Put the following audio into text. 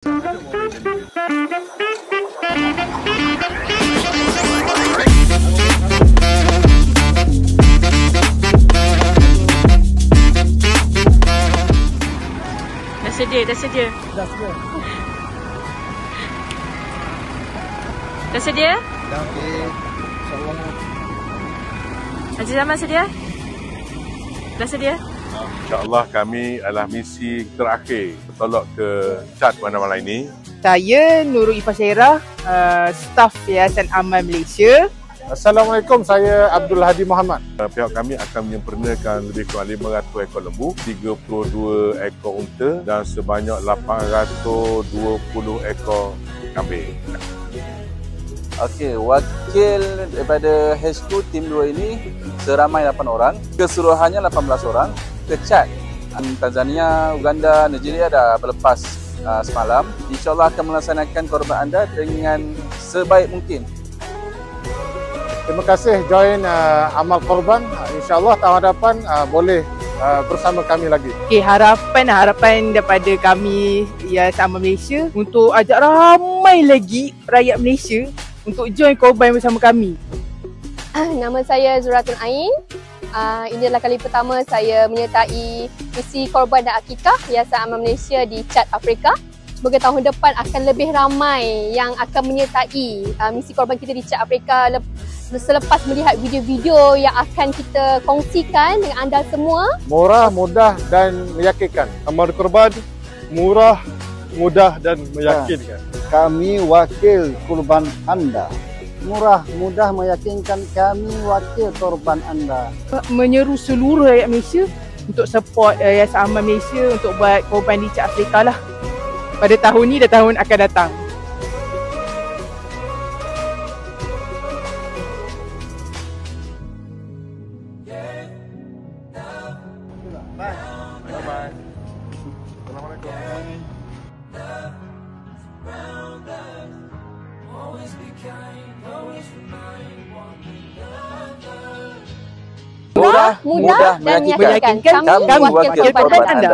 Dah sedia, dah sedia. Dah sedia. Dah sedia? Dah okey. InsyaAllah. Haji Zaman sedia? Dah sedia? InsyaAllah kami adalah misi terakhir bertolak ke Chad pada malam ini. Saya Nurul Ifasyairah, staf Yayasan Amal Malaysia. Assalamualaikum, saya Abdul Hadi Muhammad. Pihak kami akan menyempurnakan lebih kurang 500 ekor lembu, 32 ekor unta dan sebanyak 820 ekor kambing. Okey, wakil daripada H2 tim 2 ini seramai 8 orang, keseluruhannya 18 orang ke Chad. Tanzania, Uganda, Nigeria dah berlepas semalam. InsyaAllah akan melaksanakan korban anda dengan sebaik mungkin. Terima kasih join Amal Korban. InsyaAllah tahun hadapan boleh bersama kami lagi. Okay, harapan daripada kami Yayasan Amal Malaysia untuk ajak ramai lagi rakyat Malaysia untuk join korban bersama kami. Nama saya Zuratul Ain. Ini adalah kali pertama saya menyertai misi korban dan akikah Yayasan Amal Malaysia di Chad, Afrika. Semoga tahun depan akan lebih ramai yang akan menyertai misi korban kita di Chad, Afrika selepas melihat video-video yang akan kita kongsikan dengan anda semua. Murah, mudah dan meyakinkan. Amal korban murah, mudah dan meyakinkan. Kami wakil korban anda. Murah, mudah, meyakinkan. Kami wakil korban anda. Menyeru seluruh rakyat Malaysia untuk support Yayasan Amal Malaysia untuk buat korban di Chad, Afrika lah. Pada tahun ni dan tahun akan datang. Bye-bye. Assalamualaikum. Mudah dan meyakinkan. Kami wakil korban anda.